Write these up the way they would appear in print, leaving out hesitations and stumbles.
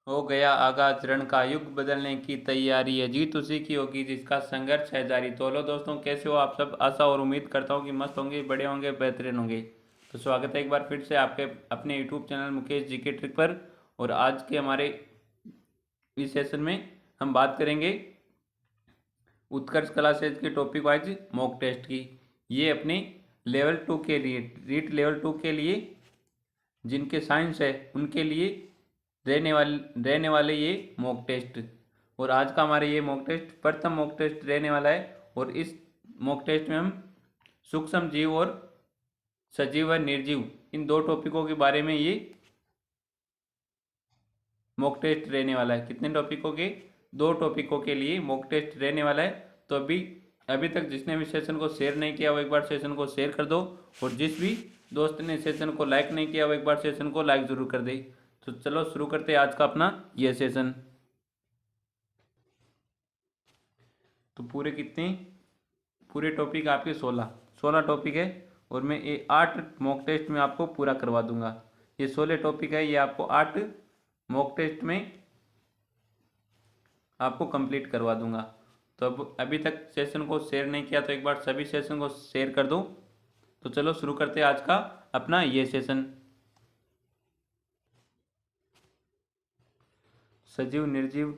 हो गया आगाज रण का, युग बदलने की तैयारी है, जीत उसी की होगी जिसका संघर्ष है जारी। तो हेलो दोस्तों, कैसे हो आप सब। आशा और उम्मीद करता हूँ कि मस्त होंगे, बड़े होंगे, बेहतरीन होंगे। तो स्वागत है एक बार फिर से आपके अपने यूट्यूब चैनल मुकेश जी के ट्रिक पर। और आज के हमारे इस सेशन में हम बात करेंगे उत्कर्ष क्लासेज के टॉपिक वाइज मॉक टेस्ट की। ये अपने लेवल 2 के लिए, रीट लेवल 2 के लिए जिनके साइंस है उनके लिए रहने वाले ये मॉक टेस्ट। और आज का हमारे ये मॉक टेस्ट प्रथम मॉक टेस्ट रहने वाला है। और इस मॉक टेस्ट में हम सूक्ष्म जीव और सजीव व निर्जीव इन दो टॉपिकों के बारे में ये मॉक टेस्ट रहने वाला है। कितने टॉपिकों के? दो टॉपिकों के लिए मॉक टेस्ट रहने वाला है। तो अभी अभी तक जिसने भी सेशन को शेयर नहीं किया वो एक बार सेशन को शेयर कर दो। और जिस भी दोस्त ने सेशन को लाइक नहीं किया वो एक बार सेशन को लाइक ज़रूर कर दे। तो चलो शुरू करते हैं आज का अपना ये सेशन। तो पूरे टॉपिक आपके 16 टॉपिक है। और मैं ये 8 मॉक टेस्ट में आपको पूरा करवा दूंगा। ये 16 टॉपिक है, ये आपको 8 मॉक टेस्ट में आपको कंप्लीट करवा दूंगा। तो अब अभी तक सेशन को शेयर नहीं किया तो एक बार सभी सेशन को शेयर कर दो। तो चलो शुरू करते हैं आज का अपना ये सेशन। सजीव निर्जीव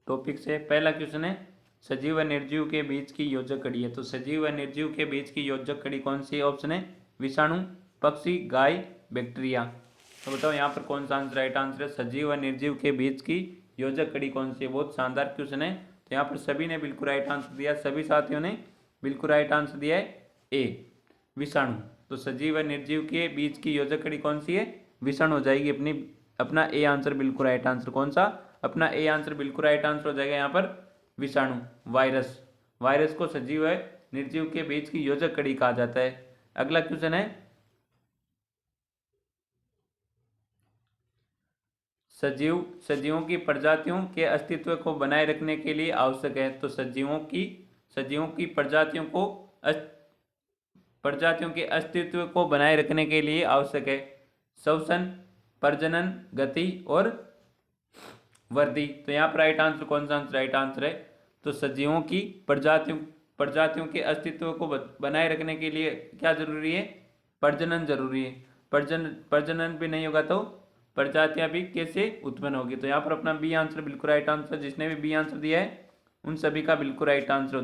टॉपिक से पहला क्वेश्चन है, सजीव व निर्जीव के बीच की योजक कड़ी है। तो सजीव व निर्जीव के बीच की योजक कड़ी कौन सी है? ऑप्शन है विषाणु, पक्षी, गाय, बैक्टीरिया। तो बताओ यहाँ पर कौन सा आंसर राइट आंसर है? सजीव व निर्जीव के बीच की योजक कड़ी कौन सी है? बहुत शानदार क्वेश्चन है। तो यहाँ पर सभी ने बिल्कुल राइट आंसर दिया, सभी साथियों ने बिल्कुल राइट आंसर दिया है ए, विषाणु। तो सजीव व निर्जीव के बीच की योजक कड़ी कौन सी है? विषाणु हो जाएगी अपना ए आंसर बिल्कुल राइट आंसर। कौन सा? अपना ए आंसर बिल्कुल राइट आंसर हो जाएगा यहाँ पर विषाणु, वायरस। वायरस को सजीव व निर्जीव के बीच की योजक कड़ी कहा जाता है। अगला क्वेश्चन है, सजीवों की प्रजातियों के अस्तित्व को बनाए रखने के लिए आवश्यक है। तो सजीवों की प्रजातियों के अस्तित्व को बनाए रखने के लिए आवश्यक है श्वसन, प्रजनन, गति और वृद्धि। तो यहाँ पर राइट आंसर कौन सा आंसर राइट आंसर है? तो सजीवों की प्रजातियों के अस्तित्व को बनाए रखने के लिए क्या जरूरी है? प्रजनन जरूरी है। प्रजनन भी नहीं होगा तो प्रजातियां भी कैसे उत्पन्न होगी? तो यहाँ पर अपना बी आंसर बिल्कुल राइट आंसर। जिसने भी बी आंसर दिया है उन सभी का बिल्कुल राइट आंसर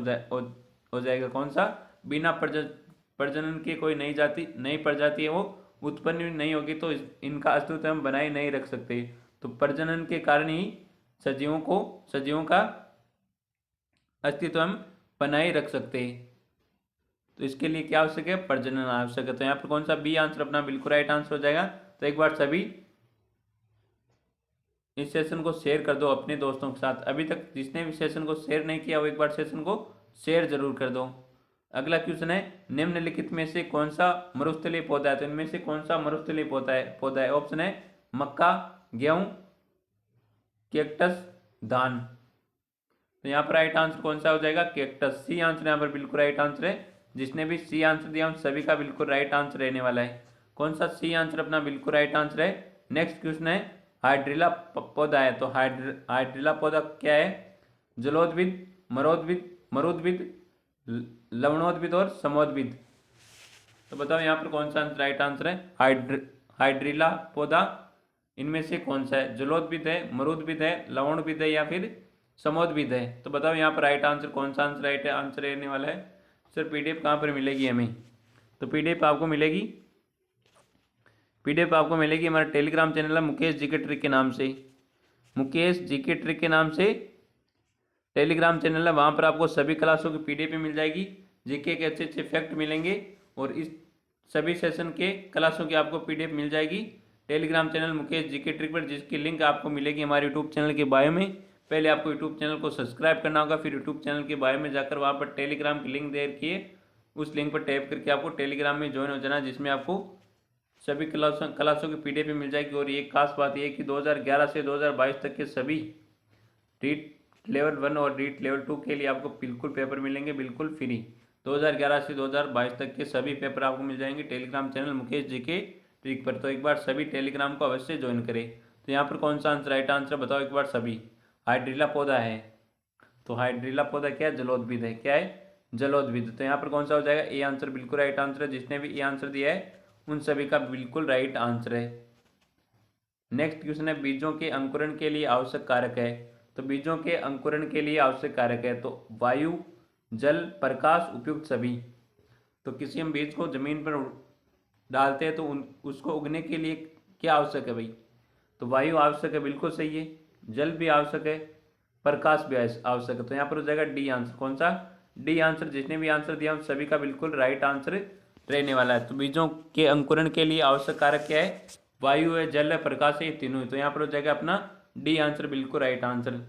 हो जाएगा। कौन सा? बिना प्रजनन के कोई नई प्रजाति है वो उत्पन्न नहीं होगी तो इनका अस्तित्व हम बनाए नहीं रख सकते। तो प्रजनन के कारण ही सजीवों का अस्तित्व हम बनाए रख सकते हैं। तो इसके लिए क्या आवश्यक है? प्रजनन आवश्यक है। तो यहाँ पर कौन सा बी आंसर अपना बिल्कुल राइट आंसर हो जाएगा। तो एक बार सभी इस सेशन को शेयर कर दो अपने दोस्तों के साथ। अभी तक जिसने भी सेशन को शेयर नहीं किया वो एक बार सेशन को शेयर जरूर कर दो। अगला क्वेश्चन है, निम्नलिखित में से कौन सा मरुस्थलीय पौधा है? तो इनमें से कौन सा मरुस्थलीय पौधा है? ऑप्शन है मक्का, गेहूं, कैक्टस, धान। तो यहाँ पर राइट आंसर कौन सा हो जाएगा? कैक्टस। सी आंसर यहाँ पर बिल्कुल राइट आंसर है। जिसने भी सी आंसर दिया उन सभी का बिल्कुल राइट आंसर रहने वाला है। कौन सा? सी आंसर अपना बिल्कुल राइट आंसर है। नेक्स्ट क्वेश्चन है, हाइड्रिला पौधा है। तो हाइड्रिला पौधा क्या है? जलोद्भिद, मरोद्भिद, लवणोद्भिद और समोद्भिद। तो बताओ यहाँ पर कौन सा आंसर राइट आंसर है? हाइड्रिला पौधा इनमें से कौन सा है? जलोद्भिद है, मरुद्भिद है, लवणोद्भिद है या फिर समोद्भिद है? तो बताओ यहाँ पर राइट आंसर कौन सा आंसर राइट आंसर रहने वाला है? सर पीडीएफ कहाँ पर मिलेगी हमें? तो पीडीएफ आपको मिलेगी हमारे टेलीग्राम चैनल है मुकेश जीके ट्रिक के नाम से। मुकेश जीके ट्रिक के नाम से टेलीग्राम चैनल है, वहाँ पर आपको सभी क्लासों की पीडीएफ मिल जाएगी। जीके के अच्छे अच्छे फैक्ट मिलेंगे और इस सभी सेशन के क्लासों की आपको पीडीएफ मिल जाएगी Telegram channel Mukesh GK trick पर, जिसकी लिंक आपको मिलेगी हमारे यूट्यूब चैनल के बायो में। पहले आपको यूट्यूब चैनल को सब्सक्राइब करना होगा, फिर यूट्यूब चैनल के बायो में जाकर वहाँ पर टेलीग्राम की लिंक दे रखी है, उस लिंक पर टैप करके आपको टेलीग्राम में ज्वाइन हो जाना, जिसमें आपको सभी क्लासों की पीडीएफ मिल जाएगी। और ये खास बात यह है कि 2011 से 2022 तक के सभी रीट लेवल 1 और रीट लेवल 2 के लिए आपको बिल्कुल पेपर मिलेंगे बिल्कुल फ्री। 2011 से 2022 तक के सभी पेपर आपको मिल जाएंगे टेलीग्राम चैनल मुकेश जी के ट्रिक पर। तो एक बार सभी टेलीग्राम को अवश्य ज्वाइन करें। तो यहाँ पर कौन सा आंसर राइट आंसर बताओ एक बार सभी। हाइड्रिला पौधा है, तो हाइड्रिला पौधा क्या है, जलोद्भिद है। क्या है, जलोद्भिद। तो यहाँ पर कौन सा हो जाएगा, ए आंसर बिल्कुल राइट आंसर है। जिसने भी ए आंसर दिया है उन सभी का बिल्कुल राइट आंसर है। नेक्स्ट क्वेश्चन है, बीजों के अंकुरण के लिए आवश्यक कारक है। तो बीजों के अंकुरण के लिए आवश्यक कारक है तो वायु, जल, प्रकाश, उपयुक्त सभी। तो किसी हम बीज को जमीन पर डालते हैं तो उसको उगने के लिए क्या आवश्यक है भाई, तो वायु आवश्यक है, बिल्कुल सही है। जल भी आवश्यक है, प्रकाश भी आवश्यक है। तो यहाँ पर हो जाएगा डी आंसर। कौन सा, डी आंसर। जिसने भी आंसर दिया उन सभी का बिल्कुल राइट आंसर रहने वाला है। तो बीजों के अंकुरण के लिए आवश्यक कारक क्या है, वायु है, जल है, प्रकाश है, ये तीनों है। तो यहाँ पर हो जाएगा अपना डी आंसर बिल्कुल राइट आंसर।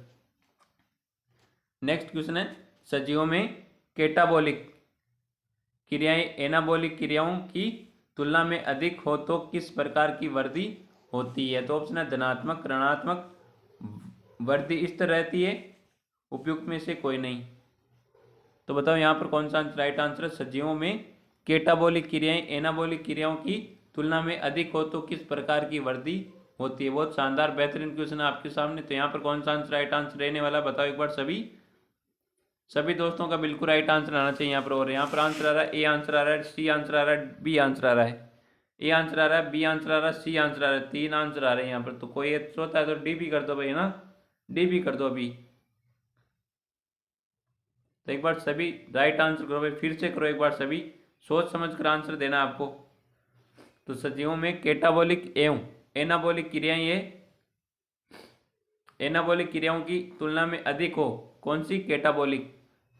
नेक्स्ट क्वेश्चन है, सजीवों में कैटाबोलिक क्रियाएं एनाबोलिक क्रियाओं की तुलना में अधिक हो तो किस प्रकार की वृद्धि होती है। तो ऑप्शन है धनात्मक, ऋणात्मक, वृद्धि इस तरह रहती है, उपयुक्त में से कोई नहीं। तो बताओ यहाँ पर कौन सा राइट आंसर है, सजीवों में कैटाबोलिक क्रियाएं एनाबोलिक क्रियाओं की तुलना में अधिक हो तो किस प्रकार की वृद्धि होती है। बहुत शानदार बेहतरीन क्वेश्चन है आपके सामने। तो यहाँ पर कौन सा आंसर राइट आंसर रहने वाला बताओ एक बार सभी दोस्तों का बिल्कुल राइट आंसर आना चाहिए यहाँ पर। और यहाँ पर आंसर आ रहा है, ए आंसर आ रहा है, सी आंसर आ रहा है, बी आंसर आ रहा है। ए आंसर आ रहा है, बी आंसर आ रहा है, सी आंसर आ रहा है, तीन आंसर आ रहे हैं यहाँ पर। तो कोई एक सोता है तो डी भी कर दो भाई, है ना, डी भी कर दो अभी। तो एक बार सभी राइट आंसर करो भाई, फिर से करो एक बार सभी, सोच समझ कर आंसर देना आपको। तो सजीवों में कैटाबोलिक एवं एनाबोलिक क्रियाएं ये एनाबोलिक क्रियाओं की तुलना में अधिक हो, कौन सी, कैटाबोलिक।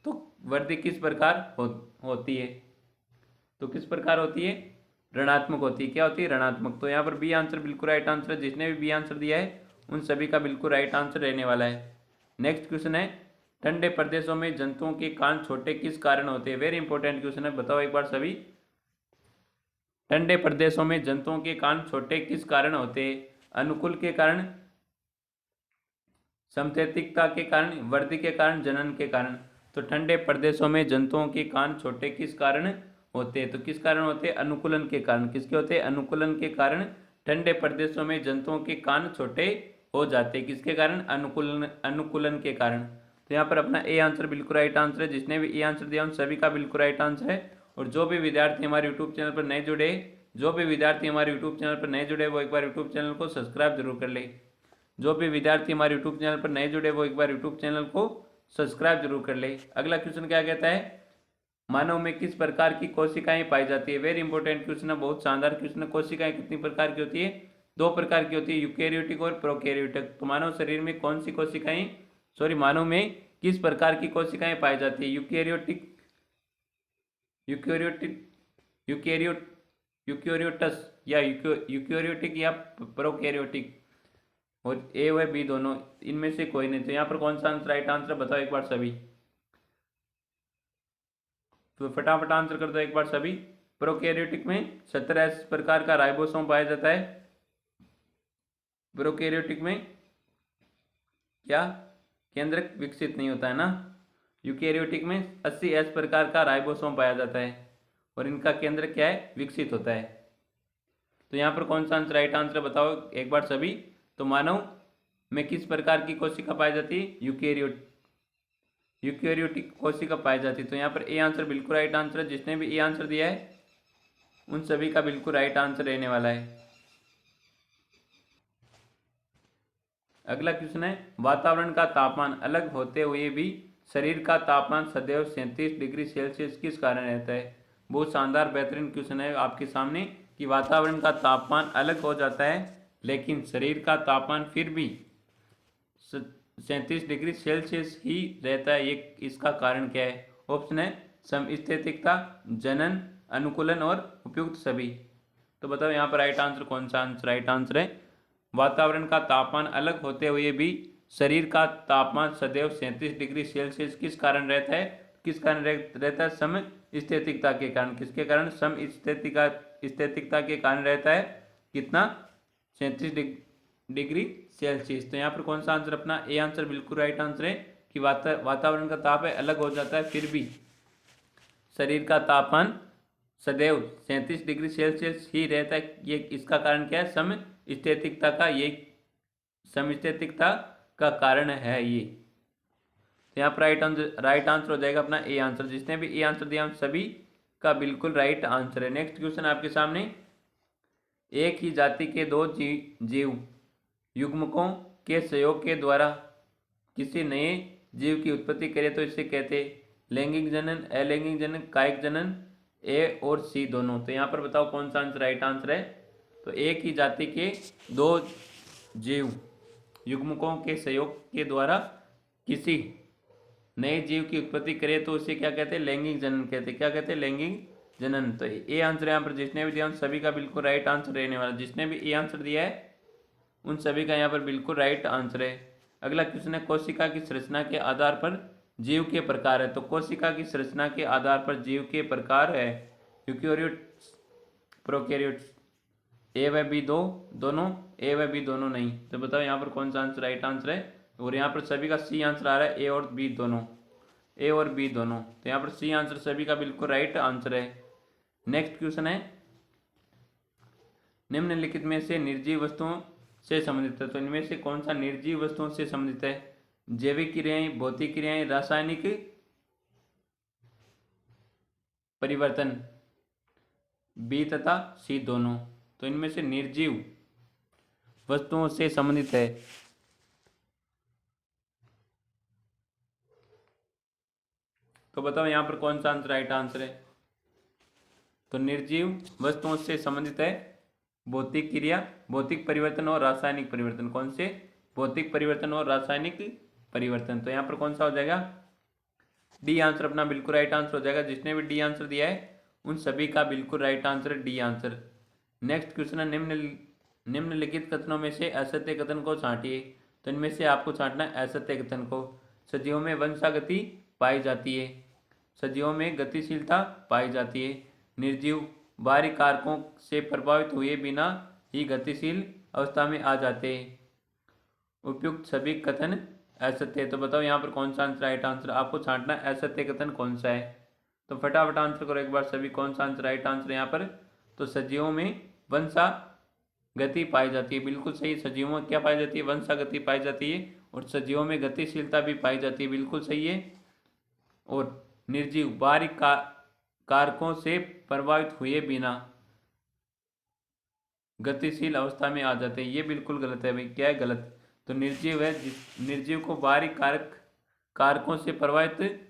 तो वृद्धि किस प्रकार होती है, तो किस प्रकार होती है, ऋणात्मक होती है। क्या होती है, ऋणात्मक। तो यहाँ पर बी आंसर बिल्कुल राइट आंसर है। जिसने भी बी आंसर दिया है उन सभी का बिल्कुल राइट आंसर रहने वाला है। नेक्स्ट क्वेश्चन है, ठंडे प्रदेशों में जंतुओं के कान छोटे किस कारण होते हैं। वेरी इंपॉर्टेंट क्वेश्चन है, बताओ एक बार सभी। ठंडे प्रदेशों में जंतुओं के कान छोटे किस कारण होते हैं। अनुकूल के कारण, समतैतिकता के कारण, वृद्धि के कारण, जनन के कारण। तो ठंडे प्रदेशों में जंतुओं के कान छोटे किस कारण होते हैं। तो किस कारण होते हैं, अनुकूलन के कारण। किसके होते हैं, अनुकूलन के कारण ठंडे प्रदेशों में जंतुओं के कान छोटे हो जाते हैं। किसके कारण, अनुकूलन के कारण। तो यहाँ पर अपना ए आंसर बिल्कुल राइट आंसर है। जिसने भी ए आंसर दिया उन सभी का बिल्कुल राइट आंसर है। और जो भी विद्यार्थी हमारे यूट्यूब चैनल पर नए जुड़े वो एक बार यूट्यूब चैनल को सब्सक्राइब जरूर कर ले। जो भी विद्यार्थी हमारे यूट्यूब चैनल पर नए जुड़े वो एक बार यूट्यूब चैनल को सब्सक्राइब जरूर कर ले। अगला क्वेश्चन क्या कहता है, मानव में किस प्रकार की कोशिकाएं पाई जाती है। वेरी इंपॉर्टेंट क्वेश्चन है, बहुत शानदार क्वेश्चन है। कोशिकाएं कितनी प्रकार की होती है, दो प्रकार की होती है, यूकैरियोटिक और प्रोकैरियोटिक। तो मानव शरीर में कौन सी कोशिकाएं, मानव में किस प्रकार की कोशिकाएं पाई जाती है, यूकैरियोटिक यूकैरियोटिक यूकैरियोट यूकैरियोटस या यूकैरियोटिक या प्रोकैरियोटिक, और ए व बी दोनों, इनमें से कोई नहीं। तो यहाँ पर कौन सा आंसर राइट आंसर बताओ एक बार सभी। तो फटाफट आंसर कर दो एक बार सभी। प्रोकैरियोटिक में 17 प्रकार का राइबोसोम पाया जाता है। प्रोकैरियोटिक में क्या, केंद्रक विकसित नहीं होता है ना। यूकैरियोटिक में 80 प्रकार का राइबोसोम पाया जाता है और इनका केंद्र क्या है, विकसित होता है। तो यहाँ पर कौन सा आंसर राइट आंसर बताओ एक बार सभी। तो मानव में किस प्रकार की कोशिका पाई जाती है, यूकैरियोटिक कोशिका पाई जाती है। तो यहाँ पर ए आंसर बिल्कुल राइट आंसर है। जिसने भी ए आंसर दिया है उन सभी का बिल्कुल राइट आंसर रहने वाला है। अगला क्वेश्चन है, वातावरण का तापमान अलग होते हुए भी शरीर का तापमान सदैव 37 डिग्री सेल्सियस किस कारण रहता है। बहुत शानदार बेहतरीन क्वेश्चन है आपके सामने कि वातावरण का तापमान अलग हो जाता है लेकिन शरीर का तापमान फिर भी 37 डिग्री सेल्सियस ही रहता है। ये इसका कारण क्या है। ऑप्शन है समस्थैतिकता, जनन, अनुकूलन और उपयुक्त सभी। तो बताओ यहाँ पर राइट आंसर कौन सा आंसर राइट आंसर है। वातावरण का तापमान अलग होते हुए भी शरीर का तापमान सदैव 37 डिग्री सेल्सियस किस कारण रहता है, रहता है, समस्थैतिकता के कारण। किसके कारण, समस्थैतिकता के कारण रहता है। कितना, 37 डिग्री सेल्सियस। तो यहाँ पर कौन सा आंसर अपना ए आंसर बिल्कुल राइट आंसर है कि वातावरण का ताप है अलग हो जाता है फिर भी शरीर का तापमान सदैव 37 डिग्री सेल्सियस ही रहता है। ये इसका कारण क्या है, समस्थैतिकता का ये समस्थैतिकता का कारण है ये। तो यहाँ पर राइट आंसर हो जाएगा अपना ए आंसर। जिसने भी ए आंसर दिया उन सभी का बिल्कुल राइट आंसर है। नेक्स्ट क्वेश्चन आपके सामने, एक ही जाति के दो जीव युग्मकों के सहयोग के द्वारा किसी नए जीव की उत्पत्ति करे तो इसे कहते लैंगिक जनन, अलैंगिक जनन, कायिक जनन, ए और सी दोनों। तो यहाँ पर बताओ कौन सा आंसर राइट आंसर है। तो एक ही जाति के दो जीव युग्मकों के सहयोग के द्वारा किसी नए जीव की उत्पत्ति करे तो उसे क्या कहते हैं, लैंगिक जनन कहते हैं। क्या कहते हैं, लैंगिक जनन। तो ए आंसर यहाँ पर जिसने भी दिया उन सभी का बिल्कुल राइट आंसर रहने वाला। जिसने भी ए आंसर दिया है उन सभी का यहाँ पर बिल्कुल राइट आंसर है। अगला क्वेश्चन है, कोशिका की संरचना के आधार पर जीव के प्रकार है। तो कोशिका की संरचना के आधार पर जीव के प्रकार है यूकेरियोट्स, प्रोकैरियोट्स, ए व बी दोनों, ए व बी दोनों नहीं। तो बताओ यहाँ पर कौन सा आंसर राइट आंसर है। और यहाँ पर सभी का सी आंसर आ रहा है, ए और बी दोनों, ए और बी दोनों। तो यहाँ पर सी आंसर सभी का बिल्कुल राइट आंसर है। नेक्स्ट क्वेश्चन है, निम्नलिखित में से निर्जीव वस्तुओं से संबंधित है। तो इनमें से कौन सा निर्जीव वस्तुओं से संबंधित है, जैविक क्रियाएं, भौतिक क्रियाएं, रासायनिक परिवर्तन, बी तथा सी दोनों। तो इनमें से निर्जीव वस्तुओं से संबंधित है। तो बताओ यहाँ पर कौन सा आंसर राइट आंसर है। तो निर्जीव वस्तुओं से संबंधित है भौतिक क्रिया, भौतिक परिवर्तन और रासायनिक परिवर्तन। कौन से, भौतिक परिवर्तन और रासायनिक परिवर्तन। तो यहाँ पर कौन सा हो जाएगा, डी आंसर अपना बिल्कुल राइट आंसर हो जाएगा। जिसने भी डी आंसर दिया है उन सभी का बिल्कुल राइट आंसर है डी आंसर। नेक्स्ट क्वेश्चन है, निम्नलिखित कथनों में से असत्य कथन को छांटिए। तो इनमें से आपको छांटना है असत्य कथन को। सजीवों में वंशागति पाई जाती है, सजीवों में गतिशीलता पाई जाती है, निर्जीव बाहरी कारकों से प्रभावित हुए बिना ही गतिशील अवस्था में आ जाते हैं। उपयुक्त सभी कथन असत्य है। तो बताओ यहाँ पर कौन सा आंसर राइट आंसर। आपको छांटना असत्य कथन कौन सा है। तो फटाफट आंसर करो एक बार सभी, कौन सा आंसर राइट आंसर है यहाँ पर। तो सजीवों में वंशा गति पाई जाती है, बिल्कुल सही। सजीवों में क्या पाई जाती है, वंशा गति पाई जाती है। और सजीवों में गतिशीलता भी पाई जाती है, बिल्कुल सही है। और निर्जीव बाहरी कारकों से प्रभावित हुए बिना गतिशील अवस्था में आ जाते हैं, ये बिल्कुल गलत है भाई। क्या है गलत। तो निर्जीव है, निर्जीव को बाहरी कारकों से प्रभावित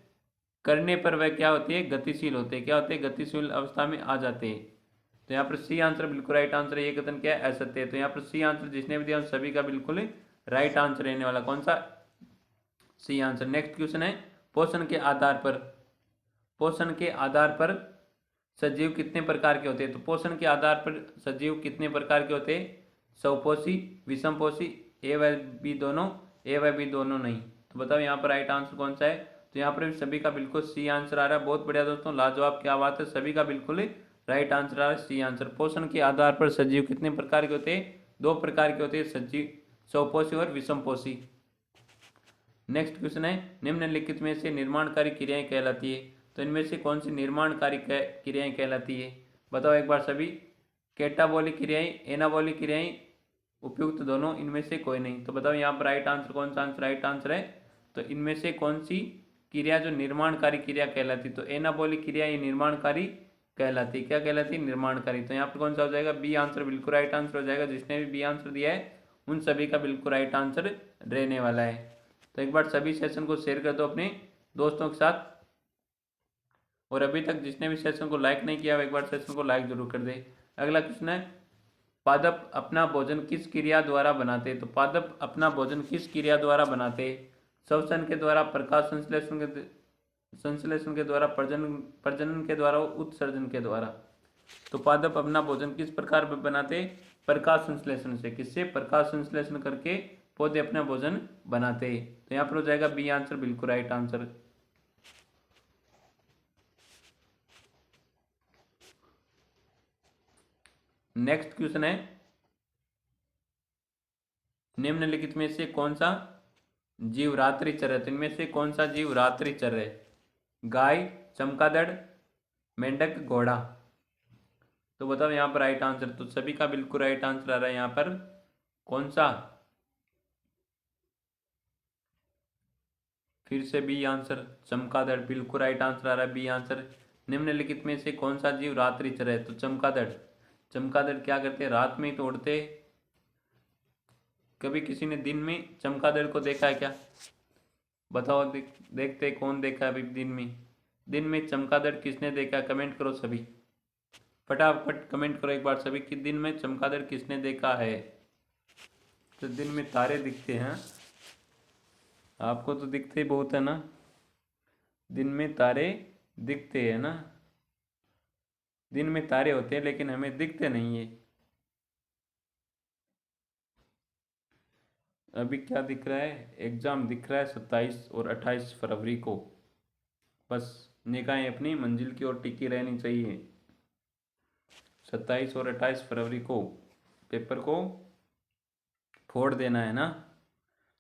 करने पर वह क्या होती है, गतिशील होते हैं। क्या होते हैं, गतिशील अवस्था में आ जाते हैं। तो यहाँ पर सी आंसर बिल्कुल राइट आंसर है। ये कथन क्या है, असत्य है। तो यहाँ पर सी आंसर जिसने भी दिया सभी का बिल्कुल राइट आंसर रहने वाला। कौन सा, सी आंसर। नेक्स्ट क्वेश्चन है, पोषण के आधार पर, पोषण के आधार पर सजीव कितने प्रकार के होते हैं। तो पोषण के आधार पर सजीव कितने प्रकार के होते हैं, स्वपोषी, विषमपोषी, ए व बी दोनों, ए व बी दोनों नहीं। तो बताओ यहाँ पर राइट आंसर कौन सा है। तो यहाँ पर सभी का बिल्कुल सी आंसर आ रहा है। बहुत बढ़िया दोस्तों, लाजवाब, क्या बात है। सभी का बिल्कुल राइट आंसर आ रहा है सी आंसर। पोषण के आधार पर सजीव कितने प्रकार के होते हैं, दो प्रकार के होते हैं, सजीव स्वपोषी और विषमपोषी। नेक्स्ट क्वेश्चन है, निम्नलिखित में से निर्माणकारी क्रियाएं कहलाती है। तो इनमें से कौन सी निर्माणकारी क्रियाएं कहलाती है। बताओ एक बार सभी। कैटाबोलिक क्रियाएं, एनाबोलिक क्रियाएं, उपयुक्त दोनों, इनमें से कोई नहीं। तो बताओ यहाँ पर राइट आंसर कौन सा आंसर राइट आंसर है। तो इनमें से कौन सी क्रिया जो निर्माणकारी क्रिया कहलाती। तो एनाबोलिक क्रिया ये निर्माणकारी कहलाती। क्या कहलाती, निर्माणकारी। तो यहाँ पर कौन सा हो जाएगा, बी आंसर बिल्कुल राइट आंसर हो जाएगा। जिसने भी बी आंसर दिया है उन सभी का बिल्कुल राइट आंसर रहने वाला है। तो एक बार सभी सेशन को शेयर कर दो अपने दोस्तों के साथ। और अभी तक जिसने भी सेशन को लाइक नहीं किया एक बार सेशन को लाइक जरूर कर दे। अगला क्वेश्चन है, पादप अपना भोजन किस क्रिया द्वारा बनाते। तो पादप अपना भोजन किस क्रिया द्वारा बनाते। श्वसन के द्वारा, प्रकाश संश्लेषण के द्वारा, प्रजनन के द्वारा, उत्सर्जन के द्वारा। तो पादप अपना भोजन किस प्रकार बनाते, प्रकाश संश्लेषण से। किससे, प्रकाश संश्लेषण करके पौधे अपना भोजन बनाते। तो यहाँ पर हो जाएगा बी आंसर बिल्कुल राइट आंसर। नेक्स्ट क्वेश्चन है, निम्नलिखित में से कौन सा जीव रात्रिचर है। तो इनमें से कौन सा जीव रात्रिचर है, गाय, चमगादड़, मेंढक, घोड़ा। तो बताओ यहाँ पर राइट आंसर। तो सभी का बिल्कुल राइट आंसर आ रहा है यहाँ पर। कौन सा, फिर से बी आंसर, चमगादड़ बिल्कुल राइट आंसर आ रहा है, बी आंसर। निम्नलिखित में से कौन सा जीव रात्रिचर है? तो चमगादड़। चमगादड़ क्या करते हैं? रात में ही तो उड़ते। कभी किसी ने दिन में चमगादड़ को देखा है क्या? बताओ, देखते कौन देखा है अभी दिन में? दिन में चमगादड़ किसने देखा? कमेंट करो सभी, फटाफट कमेंट करो एक बार सभी कि दिन में चमगादड़ किसने देखा है। तो दिन में तारे दिखते हैं, आपको तो दिखते ही बहुत है ना, दिन में तारे दिखते हैं ना, दिन में तारे होते हैं लेकिन हमें दिखते नहीं है। अभी क्या दिख रहा है? एग्जाम दिख रहा है 27 और 28 फरवरी को। बस निगाहें अपनी मंजिल की ओर टिकी रहनी चाहिए। 27 और 28 फरवरी को पेपर को फोड़ देना है ना।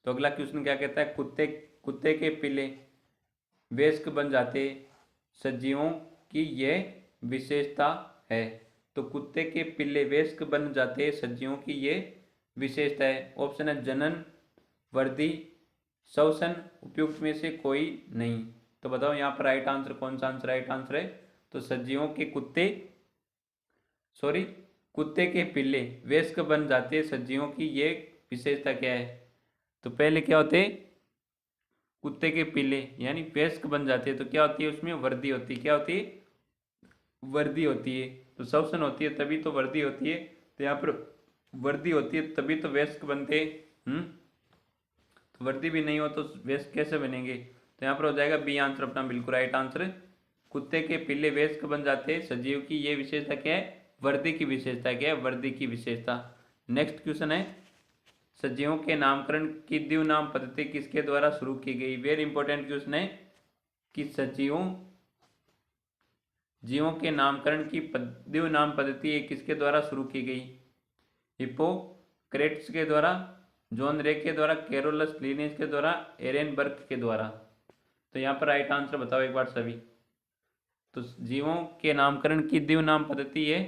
तो अगला क्वेश्चन क्या कहता है? कुत्ते कुत्ते के पिल्ले वयस्क बन जाते सजीवों की यह विशेषता है। तो कुत्ते के पिल्ले वयस्क बन जाते सजीवों की ये विशेषता है। ऑप्शन है जनन, वृद्धि, श्वसन, उपयुक्त में से कोई नहीं। तो बताओ यहाँ पर राइट आंसर कौन सा आंसर राइट आंसर है? तो सजीवों के कुत्ते के पिल्ले वयस्क बन जाते सजीवों की ये विशेषता क्या है? तो पहले क्या होते? कुत्ते के पिल्ले यानी वयस्क बन जाते हैं तो क्या होती है? उसमें वृद्धि होती है। क्या होती है? वृद्धि होती है। तो श्वसन होती है तभी तो वृद्धि होती है। तो यहाँ पर वृद्धि होती है तभी तो वयस्क बनते। तो वृद्धि भी नहीं हो तो वयस्क कैसे बनेंगे? तो यहाँ पर हो जाएगा बी आंसर अपना बिल्कुल राइट आंसर। कुत्ते के पिल्ले वयस्क बन जाते हैं सजीव की ये विशेषता क्या है? वृद्धि की विशेषता क्या है? वृद्धि की विशेषता। नेक्स्ट क्वेश्चन है, सजीवों के नामकरण की द्विनाम पद्धति किसके द्वारा शुरू की गई? वेरी इंपॉर्टेंट क्वेश्चन है कि जीवों के नामकरण की द्विनाम पद्धति किसके द्वारा शुरू की गई? हिप्पोक्रेट्स के द्वारा, जॉन रे के द्वारा, कैरोलस लिनियस के द्वारा, एरेनबर्ग के द्वारा। तो यहाँ पर राइट आंसर बताओ एक बार सभी। तो जीवों के नामकरण की द्विनाम पद्धति है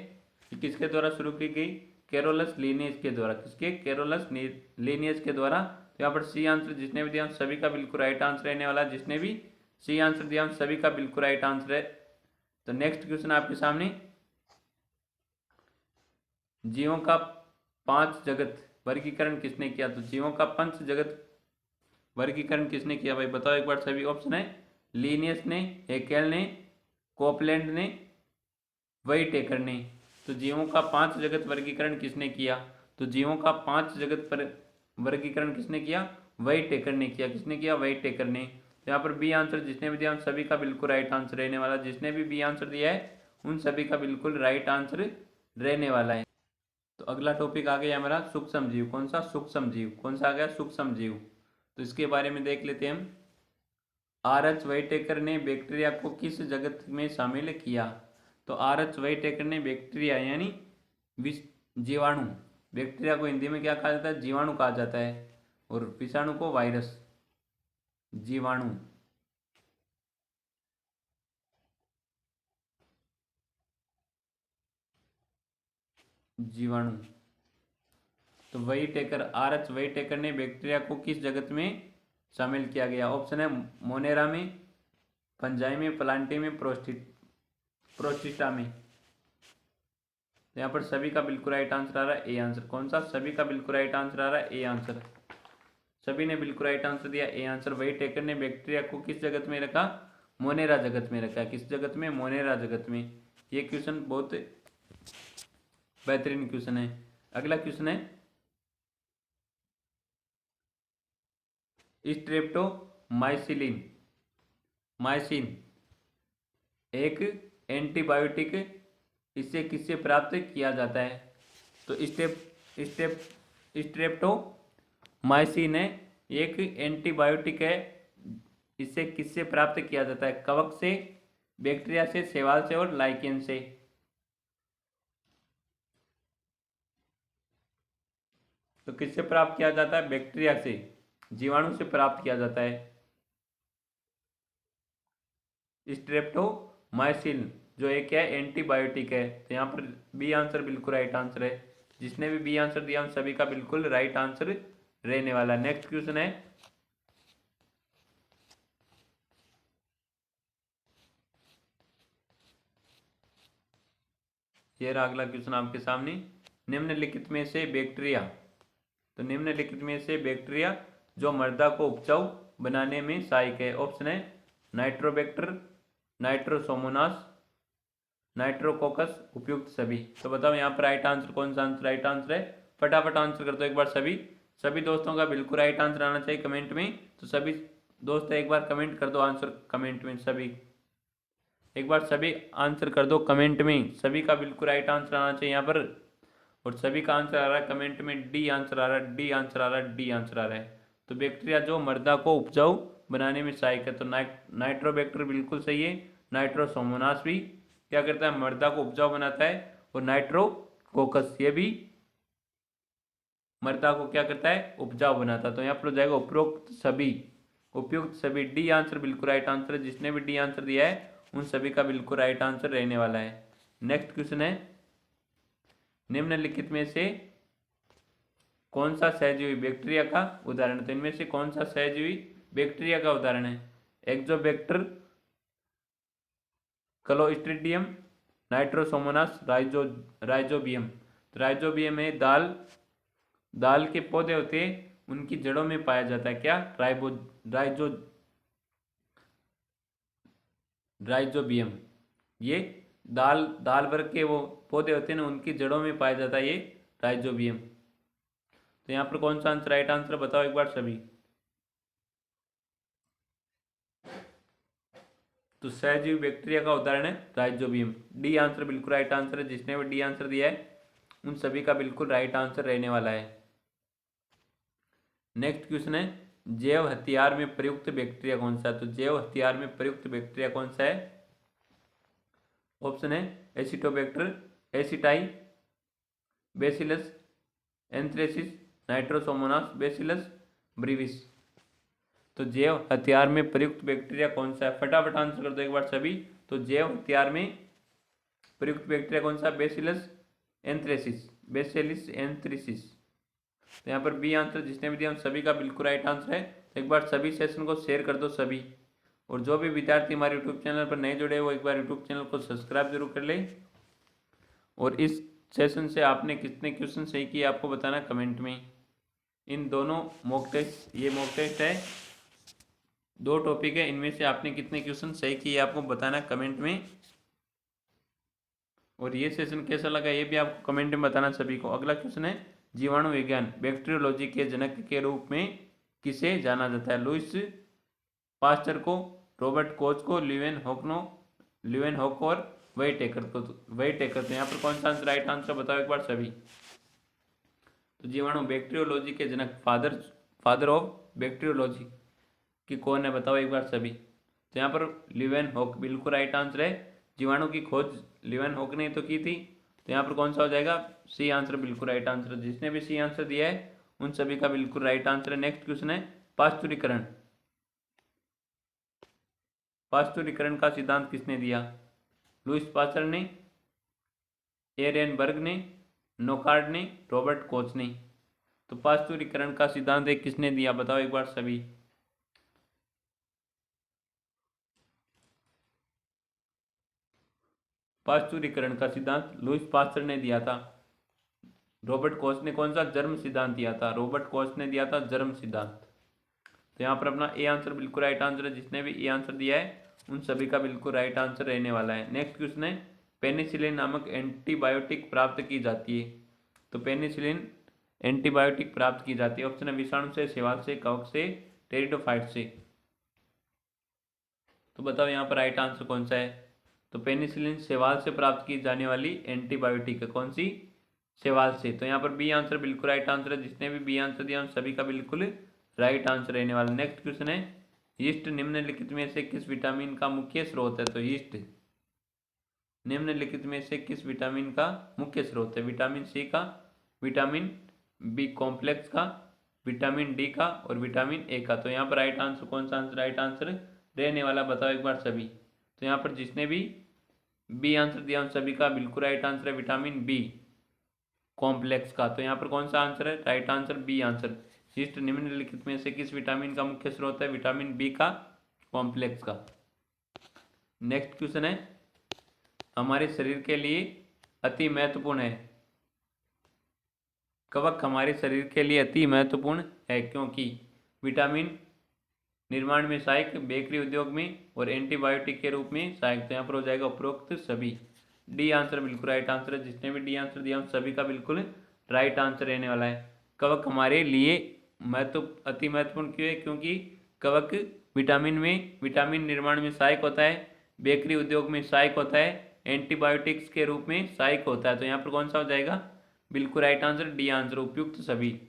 किसके द्वारा शुरू की गई? कैरोलस लिनियस के द्वारा। किसके? कैरोलस लिनियस के द्वारा। तो यहाँ पर सी आंसर जिसने भी दिया सभी का बिल्कुल राइट आंसर रहने वाला। जिसने भी सी आंसर दिया सभी का बिल्कुल राइट आंसर है। तो नेक्स्ट क्वेश्चन आपके सामने, जीवों का 5 जगत वर्गीकरण किसने किया? तो जीवों का 5 जगत वर्गीकरण किसने किया भाई? बताओ एक बार सभी। ऑप्शन है लिनियस ने, हेकेल ने, कोपलैंड ने, व्हाइटेकर ने। तो जीवों का 5 जगत वर्गीकरण किसने किया? तो जीवों का 5 जगत पर वर्गीकरण किसने किया? व्हाइटेकर ने किया। किसने किया? व्हाइटेकर ने। तो यहाँ पर बी आंसर जिसने भी दिया उन सभी का बिल्कुल राइट आंसर रहने वाला। जिसने भी बी आंसर दिया है उन सभी का बिल्कुल राइट आंसर रहने वाला है। तो अगला टॉपिक आ गया हमारा सूक्ष्म जीव। कौन सा? सूक्ष्म जीव। कौन सा आ गया? सूक्ष्म जीव। तो इसके बारे में देख लेते हैं हम। आर.एच. व्हाइटेकर ने बैक्टीरिया को किस जगत में शामिल किया? तो आर.एच. व्हाइटेकर ने बैक्टीरिया यानी जीवाणु, बैक्टीरिया को हिंदी में क्या कहा जाता है? जीवाणु कहा जाता है। और विषाणु को वायरस। जीवाणु, जीवाणु। तो व्हाइटेकर, आर.एच. व्हाइटेकर ने बैक्टीरिया को किस जगत में शामिल किया गया? ऑप्शन है मोनेरा में, फंजाई में, प्लांटी में, प्रोस्टिटा में। तो यहाँ पर सभी का बिल्कुल राइट आंसर आ रहा है ए आंसर। कौन सा? सभी का बिल्कुल राइट आंसर आ रहा है ए आंसर। सभी ने बिल्कुल राइट आंसर दिया ए आंसर। व्हाइटेकर ने बैक्टीरिया को किस जगत में रखा? मोनेरा जगत में रखा। किस जगत में? मोनेरा जगत में। ये क्वेश्चन बहुत बेहतरीन क्वेश्चन है। अगला क्वेश्चन है, स्ट्रेप्टोमाइसिलिन माइसिन एक एंटीबायोटिक इससे किससे प्राप्त किया जाता है? तो स्ट्रेप्टोमाइसिन है एक एंटीबायोटिक है। इससे किससे प्राप्त किया जाता है? कवक से, बैक्टीरिया से, शैवाल से और लाइकेन से। तो किससे प्राप्त किया जाता है? बैक्टीरिया से, जीवाणु से प्राप्त किया जाता है। स्ट्रेप्टोमाइसिन जो एक है एंटीबायोटिक है। तो यहाँ पर बी आंसर बिल्कुल राइट आंसर है। जिसने भी बी आंसर दिया उन सभी का बिल्कुल राइट आंसर रहने वाला। नेक्स्ट क्वेश्चन है, ये रहा अगला क्वेश्चन आपके सामने। निम्नलिखित में से बैक्टीरिया, तो निम्नलिखित में से बैक्टीरिया जो मृदा को उपजाऊ बनाने में सहायक है। ऑप्शन है नाइट्रोबैक्टर, नाइट्रोसोमोनास, नाइट्रोकोकस, उपयुक्त सभी। तो बताओ यहाँ पर राइट आंसर कौन सा आंसर राइट आंसर है? फटाफट आंसर कर दो एक बार सभी। सभी दोस्तों का बिल्कुल राइट आंसर आना चाहिए कमेंट में। तो सभी दोस्त एक बार कमेंट कर दो आंसर कमेंट में, सभी एक बार सभी आंसर कर दो कमेंट में। सभी का बिल्कुल राइट आंसर आना चाहिए यहाँ पर। और सभी का आंसर आ रहा है कमेंट में, डी आंसर आ रहा है, डी आंसर आ रहा है, डी आंसर आ रहा है। तो बैक्टीरिया जो मृदा को उपजाऊ बनाने में सहायक है। तो नाइट्रोबैक्टर बिल्कुल सही है। नाइट्रोसोमोनास भी क्या करता है? मृदा को उपजाऊ बनाता है। और नाइट्रोकोकस ये भी मृदा को क्या करता है? उपजाऊ बनाता है। तो यहाँ पर हो जाएगा उपरोक्त सभी, उपयुक्त सभी। डी आंसर बिल्कुल राइट आंसर है। जिसने भी डी आंसर दिया है उन सभी का बिल्कुल राइट आंसर रहने वाला है। नेक्स्ट क्वेश्चन है, निम्नलिखित में से कौन सा सहजीवी बैक्टीरिया का उदाहरण? तो इनमें से कौन सा सहजीवी बैक्टीरिया का उदाहरण है? एक्जोबैक्टर, क्लोस्ट्रीडियम, नाइट्रोसोमोनास, राइजोबियम। तो राइजोबियम है दाल के पौधे होते हैं, उनकी जड़ों में पाया जाता है क्या? राइजोबियम। ये दाल वर्ग के वो पौधे होते हैं ना, उनकी जड़ों में पाया जाता है ये राइजोबियम। तो यहाँ पर कौन सा आंसर राइट आंसर बताओ एक बार सभी। तो सहजीवी बैक्टीरिया का उदाहरण है राइजोबियम। डी आंसर बिल्कुल राइट आंसर है। जिसने भी डी आंसर दिया है उन सभी का बिल्कुल राइट आंसर रहने वाला है। नेक्स्ट क्वेश्चन है, जैव हथियार में प्रयुक्त बैक्टीरिया कौन सा है? तो जैव हथियार में प्रयुक्त बैक्टीरिया कौन सा है? ऑप्शन है Acetobacter, aceti, bacillus anthracis, Nitrosomonas, bacillus ब्रीविस। तो जैव हथियार में प्रयुक्त बैक्टीरिया कौन सा है? फटाफट आंसर कर दो एक बार सभी। तो जैव हथियार में प्रयुक्त बैक्टीरिया कौन सा? Bacillus anthracis, bacillus anthracis. तो यहाँ पर बी आंसर जिसने भी दिया उन सभी का बिल्कुल राइट आंसर है। एक बार सभी सेशन को शेयर कर दो सभी। और जो भी विद्यार्थी हमारे यूट्यूब चैनल पर नए जुड़े वो एक बार यूट्यूब चैनल को सब्सक्राइब जरूर कर ले। और इस सेशन से आपने कितने क्वेश्चन सही किए आपको बताना कमेंट में। इन दोनों मॉक टेस्ट, ये मॉक टेस्ट है, 2 टॉपिक है, इनमें से आपने कितने क्वेश्चन सही किए आपको बताना कमेंट में। और ये सेशन कैसा लगा ये भी आपको कमेंट में बताना सभी को। अगला क्वेश्चन है, जीवाणु विज्ञान बैक्टीरियोलॉजी के जनक के रूप में किसे जाना जाता है? लुईस पास्चर को, रॉबर्ट कोच को, ल्यूवेनहॉक और वेइटेकर को। वेइटेकर। तो यहाँ पर कौन सा आंसर राइट आंसर बताओ एक बार सभी। तो जीवाणु बैक्टीरियोलॉजी के जनक, फादर ऑफ बैक्टीरियोलॉजी कि कौन है बताओ एक बार सभी। तो यहाँ पर ल्यूवेनहॉक बिल्कुल राइट आंसर है। जीवाणु की खोज ल्यूवेनहॉक ने तो की थी। तो यहाँ पर कौन सा हो जाएगा? सी आंसर बिल्कुल राइट आंसर। जिसने भी सी आंसर दिया है उन सभी का बिल्कुल राइट आंसर है। नेक्स्ट क्वेश्चन है, पाश्चुरीकरण। पाश्चुरीकरण का सिद्धांत किसने दिया? लुईस पास्चर ने, एरेनबर्ग ने, नोकार्ड ने, रॉबर्ट कोच ने। तो पाश्चुरीकरण का सिद्धांत एक किसने दिया बताओ एक बार सभी। पाश्चुरीकरण का सिद्धांत लुईस पास्चर ने दिया था। रॉबर्ट कोच ने कौन सा? जर्म सिद्धांत दिया था। रॉबर्ट कोच ने दिया था जर्म सिद्धांत। तो यहाँ पर अपना ए आंसर बिल्कुल राइट आंसर है। जिसने भी ए आंसर दिया है उन सभी का बिल्कुल राइट आंसर रहने वाला है। नेक्स्ट क्वेश्चन है, पेनिसिलिन नामक एंटीबायोटिक प्राप्त की जाती है। तो पेनिसिलिन एंटीबायोटिक प्राप्त की जाती है। ऑप्शन है विषाणु से, शैवाल से, कवक से, टेरिडोफाइट से। तो बताओ यहाँ पर राइट आंसर कौन सा है? तो पेनिसिलिन शैवाल से प्राप्त की जाने वाली एंटीबायोटिक है। कौन सी? शैवाल से। तो यहाँ पर बी आंसर बिल्कुल राइट आंसर है। जिसने भी बी आंसर दिया उन सभी का बिल्कुल राइट आंसर रहने वाला। नेक्स्ट क्वेश्चन है, यीस्ट निम्नलिखित में से किस विटामिन का मुख्य स्रोत है? तो यीस्ट निम्नलिखित में से किस विटामिन का मुख्य स्रोत है? विटामिन सी का, विटामिन बी कॉम्प्लेक्स का, विटामिन डी का और विटामिन ए का। तो यहाँ पर राइट आंसर कौन सा आंसर राइट आंसर रहने वाला बताओ एक बार सभी। तो यहाँ पर जिसने भी बी आंसर दिया उन सभी का बिल्कुल राइट आंसर है विटामिन बी कॉम्प्लेक्स का। तो यहाँ पर कौन सा आंसर है? Right answer B answer. Yeast निम्नलिखित में से किस विटामिन का मुख्य स्रोत है? विटामिन बी का कॉम्प्लेक्स का। नेक्स्ट क्वेश्चन है, हमारे शरीर के लिए अति महत्वपूर्ण है। कवक हमारे शरीर के लिए अति महत्वपूर्ण है क्योंकि विटामिन निर्माण में सहायक, बेकरी उद्योग में और एंटीबायोटिक के रूप में सहायक। तो यहाँ पर हो जाएगा उपरोक्त सभी। डी आंसर बिल्कुल राइट आंसर है। जिसने भी डी आंसर दिया उन सभी का बिल्कुल राइट आंसर रहने वाला है। कवक हमारे लिए अति महत्वपूर्ण क्यों है? क्योंकि कवक विटामिन निर्माण में सहायक होता है, बेकरी उद्योग में सहायक होता है, एंटीबायोटिक्स के रूप में सहायक होता है। तो यहाँ पर कौन सा हो जाएगा? बिल्कुल राइट आंसर डी आंसर, उपयुक्त सभी।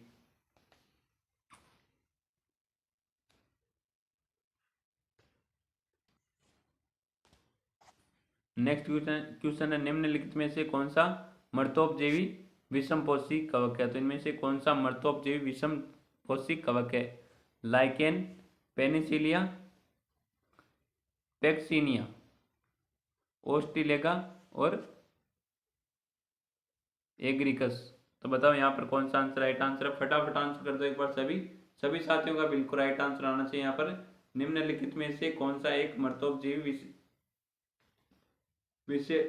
नेक्स्ट क्वेश्चन है, निम्नलिखित में से कौन सा मर्तोपजीवी विषमपोषी कवक है? तो इनमें से कौन सा मर्तोपजीवी विषमपोषी कवक है? लाइकेन, पेनिसिलिया, पेक्सिनिया, ओस्टिलेगा और एग्रिकस। तो बताओ यहाँ पर कौन सा आंसर राइट आंसर है? फटाफट आंसर कर दो एक बार सभी। सभी साथियों का बिल्कुल राइट आंसर आना चाहिए। यहाँ पर निम्नलिखित में से कौन सा एक मर्तोपजीवी विषय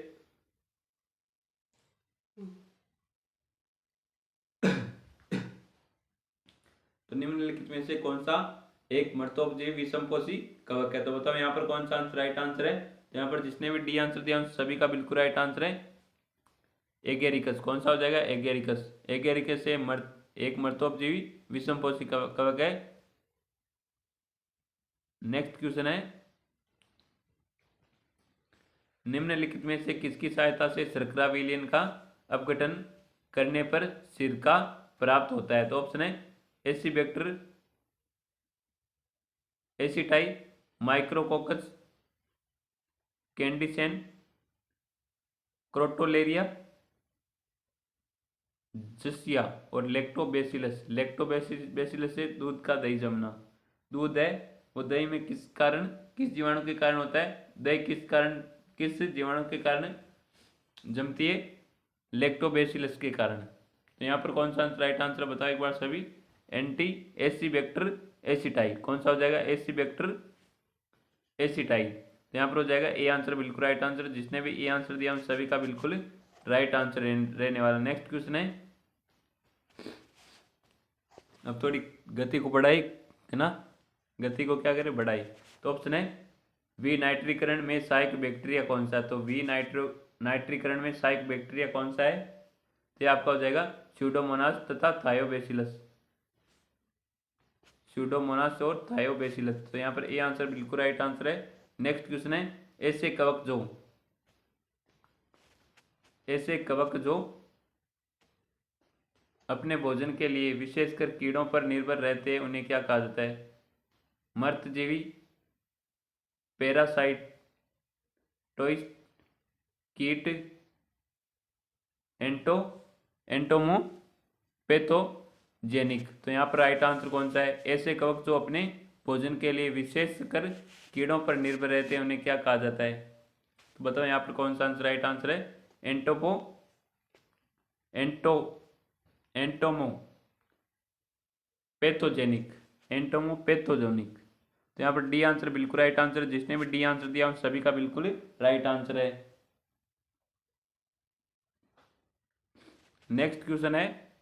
तो निम्नलिखित में से कौन सा एक मर्तोपजीवी विषमपोषी कवक है? तो बताओ यहाँ पर कौन सा आंसर राइट आंसर है? तो यहाँ पर जिसने भी डी आंसर दिया उन सभी का बिल्कुल राइट आंसर है एगेरिकस। कौन सा हो जाएगा? एगेरिकस। एगेरिकस से एक मर्तोपजीवी विषमपोषी कवक है। नेक्स्ट क्वेश्चन है, निम्नलिखित में से किसकी सहायता से शर्करा विलयन का अपघटन करने पर सिरका प्राप्त होता है? तो ऑप्शन है एसिबैक्टर, एसिटाई, माइक्रोकोकस, कैंडिसेन, क्रोटोलेरिया, जसिया और लैक्टोबैसिलस। लैक्टोबैसिलस से दूध का दही जमना। दूध है वो दही में किस जीवाणु के कारण होता है? दही किस जीवाणु के कारण जमती है? लैक्टोबैसिलस के कारण। तो यहाँ पर कौन सा राइट आंसर बताओ एक बार सभी। Anti एसिबैक्टर aceti. कौन सा हो जाएगा? एसिबैक्टर एसिटाई। तो यहाँ पर हो जाएगा ए आंसर बिल्कुल राइट आंसर। जिसने भी ए आंसर दिया उन सभी का बिल्कुल राइट आंसर रहने वाला। नेक्स्ट क्वेश्चन है, अब थोड़ी गति को बढ़ाई है ना, गति को क्या करें? बढ़ाई। तो ऑप्शन है विनाइट्रीकरण में सहायक बैक्टीरिया कौन सा है? तो विनाइट्रीकरण में सहायक बैक्टीरिया कौन सा है? तो आपका हो जाएगा स्यूडोमोनास तथा थायोबैसिलस। स्यूडोमोनास और थायोबैसिलस। तो यहाँ पर ए आंसर बिल्कुल राइट आंसर है। नेक्स्ट क्वेश्चन है, ऐसे कवक जो अपने भोजन के लिए विशेषकर कीड़ों पर निर्भर रहते हैं उन्हें क्या कहा जाता है? मर्तजीवी, पैरासाइटोइड, कीट, एंटोमोपैथोजेनिक। तो यहाँ पर राइट आंसर कौन सा है? ऐसे कवक जो अपने भोजन के लिए विशेषकर कीड़ों पर निर्भर रहते हैं उन्हें क्या कहा जाता है? तो बताओ यहाँ पर कौन सा आंसर राइट आंसर है? एंटोमोपैथोजेनिक। तो यहाँ पर डी आंसर बिल्कुल राइट आंसर। जिसने भी डी आंसर दिया उन सभी का बिल्कुल राइट आंसर है। नेक्स्ट क्वेश्चन है,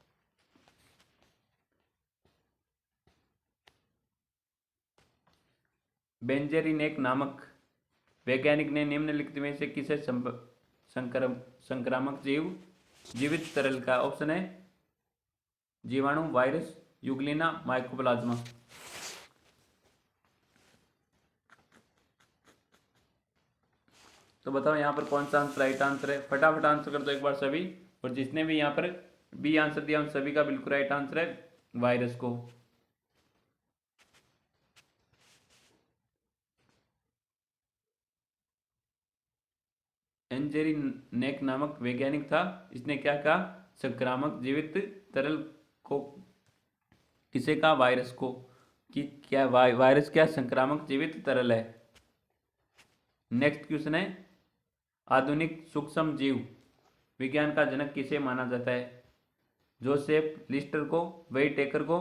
बेंजेरिनेक नामक वैज्ञानिक ने निम्नलिखित में से किसे संक्रामक जीवित तरल का? ऑप्शन है जीवाणु, वायरस, यूग्लिना, माइकोप्लाज्मा। तो बताओ यहाँ पर कौन सा आंसर राइट आंसर है? फटाफट आंसर कर दो एक बार सभी। और जिसने भी यहाँ पर बी आंसर दिया उन सभी का बिल्कुल राइट आंसर है वायरस को। एंजेरिनेक नामक वैज्ञानिक था, इसने क्या कहा? संक्रामक जीवित तरल को किसे कहा? वायरस को। कि क्या वायरस क्या संक्रामक जीवित तरल है? नेक्स्ट क्वेश्चन है, आधुनिक सूक्ष्म जीव विज्ञान का जनक किसे माना जाता है? जोसेफ लिस्टर को, वेइटेकर को,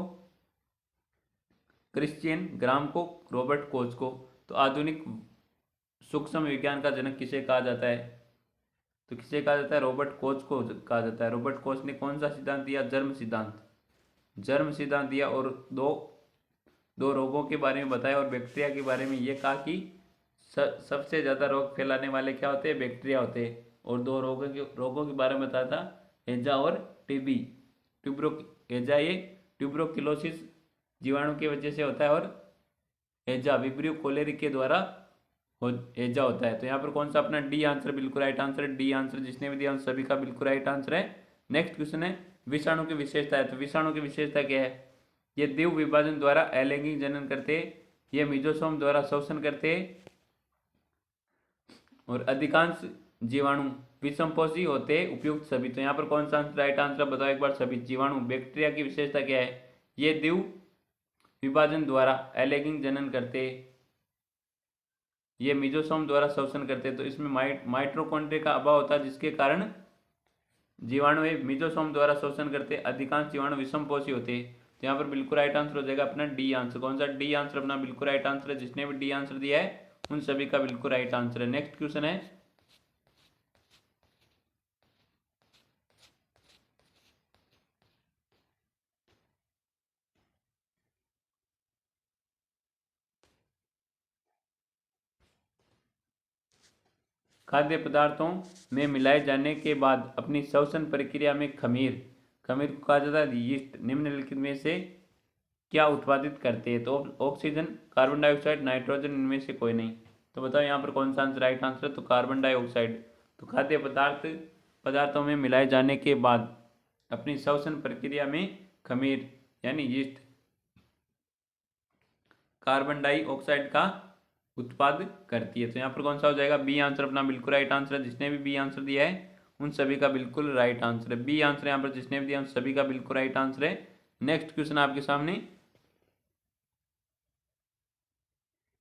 क्रिश्चियन ग्राम को, रॉबर्ट कोच को। तो आधुनिक सूक्ष्म विज्ञान का जनक किसे कहा जाता है? तो किसे कहा जाता है? रॉबर्ट कोच को कहा जाता है। रॉबर्ट कोच ने कौन सा सिद्धांत दिया? जर्म सिद्धांत। जर्म सिद्धांत दिया और दो दो रोगों के बारे में बताया और बैक्टीरिया के बारे में ये कहा कि सबसे ज़्यादा रोग फैलाने वाले क्या होते हैं? बैक्टीरिया होते हैं। और दो रोगों के बारे में बताया था, हैजा और टीबी। हैजा ये ट्यूबरोक्लोसिस जीवाणु की वजह से होता है और हैजा विब्रियो कोलेरी के द्वारा हैजा होता है। तो यहाँ पर कौन सा अपना डी आंसर बिल्कुल राइट आंसर है। डी आंसर जिसने भी दिया उन सभी का बिल्कुल राइट आंसर है। नेक्स्ट क्वेश्चन है विषाणु की विशेषता है। तो विषाणु की विशेषता क्या है? ये द्विव विभाजन द्वारा अलैंगिक जनन करते, ये मिजोसोम द्वारा शोषण करते और अधिकांश जीवाणु विषमपोषी होते उपयुक्त सभी। तो यहाँ पर कौन सा राइट आंसर बताओ एक बार सभी। जीवाणु बैक्टीरिया की विशेषता क्या है? ये द्विव विभाजन द्वारा अलैंगिक जनन करते, ये मिजोसोम द्वारा शोषण करते। तो इसमें माइटोकॉन्ड्रिया का अभाव होता है जिसके कारण जीवाणु मिजोसोम द्वारा शोषण करते, अधिकांश जीवाणु विषमपोषी होते। तो यहाँ पर बिल्कुल राइट आंसर हो जाएगा अपना डी आंसर। कौन सा? डी आंसर अपना बिल्कुल राइट आंसर है। जिसने भी डी आंसर दिया है उन सभी का बिल्कुल राइट आंसर है। नेक्स्ट क्वेश्चन है खाद्य पदार्थों में मिलाए जाने के बाद अपनी श्वसन प्रक्रिया में खमीर को कहा जाता है यीस्ट निम्नलिखित में से क्या उत्पादित करते हैं? तो ऑक्सीजन, कार्बन डाइऑक्साइड, नाइट्रोजन, इनमें से कोई नहीं। तो बताओ यहाँ पर कौन सा आंसर राइट आंसर है? तो कार्बन डाइऑक्साइड। तो खाद्य पदार्थों में मिलाए जाने के बाद अपनी श्वसन प्रक्रिया में खमीर यानी यीस्ट कार्बन डाइऑक्साइड का उत्पाद करती है। तो यहाँ पर कौन सा हो जाएगा? बी आंसर अपना बिल्कुल राइट आंसर है। जिसने भी बी आंसर दिया है उन सभी का बिल्कुल राइट आंसर है। बी आंसर यहाँ पर जिसने भी दिया उन सभी का बिल्कुल राइट आंसर है। नेक्स्ट क्वेश्चन आपके सामने,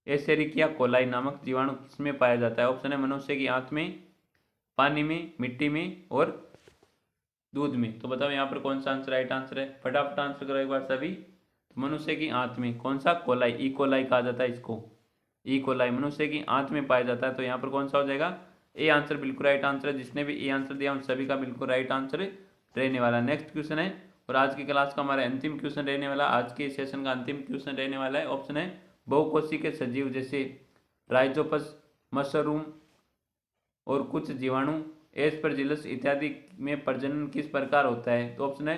एसेरिकिया कोलाई नामक जीवाणु किसमें पाया जाता है? ऑप्शन है मनुष्य की आंत में, पानी में, मिट्टी में और दूध में। तो बताओ यहाँ पर कौन सा आंसर राइट आंसर है? फटाफट आंसर करो एक बार सभी। तो मनुष्य की आंत में। कौन सा? कोलाई, ई कोलाई कहा जाता है इसको। ई कोलाई मनुष्य की आंत में पाया जाता है। तो यहाँ पर कौन सा हो जाएगा? ए आंसर बिल्कुल राइट आंसर है। जिसने भी ए आंसर दिया उन सभी का बिल्कुल राइट आंसर रहने वाला। नेक्स्ट क्वेश्चन है और आज की क्लास का हमारा अंतिम क्वेश्चन रहने वाला, आज के सेशन का अंतिम क्वेश्चन रहने वाला है। ऑप्शन है बहुकोशी के सजीव जैसे राइजोपस, मशरूम और कुछ जीवाणु, एस्परजिलस इत्यादि में प्रजनन किस प्रकार होता है? तो ऑप्शन है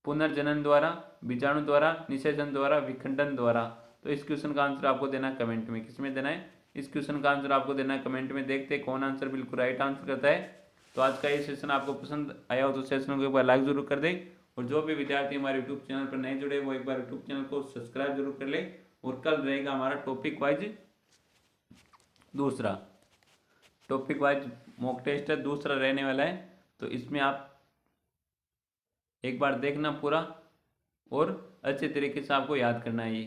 पुनर्जनन द्वारा, बीजाणु द्वारा, निषेचन द्वारा, विखंडन द्वारा। तो इस क्वेश्चन का आंसर आपको देना है कमेंट में। किसमें देना है? इस क्वेश्चन का आंसर आपको देना है कमेंट में। देखते हैं कौन आंसर बिल्कुल राइट आंसर करता है। तो आज का ये सेशन आपको पसंद आया हो तो सेशन को एक बार लाइक जरूर कर दे और जो भी विद्यार्थी हमारे यूट्यूब चैनल पर नहीं जुड़े वो एक बार यूट्यूब चैनल को सब्सक्राइब जरूर कर ले। और कल रहेगा हमारा टॉपिक वाइज मॉक टेस्ट है, दूसरा रहने वाला है। तो इसमें आप एक बार देखना पूरा और अच्छे तरीके से आपको याद करना है ये।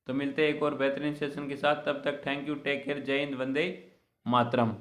तो मिलते हैं एक और बेहतरीन सेशन के साथ। तब तक थैंक यू, टेक केयर, जय हिंद, वंदे मातरम।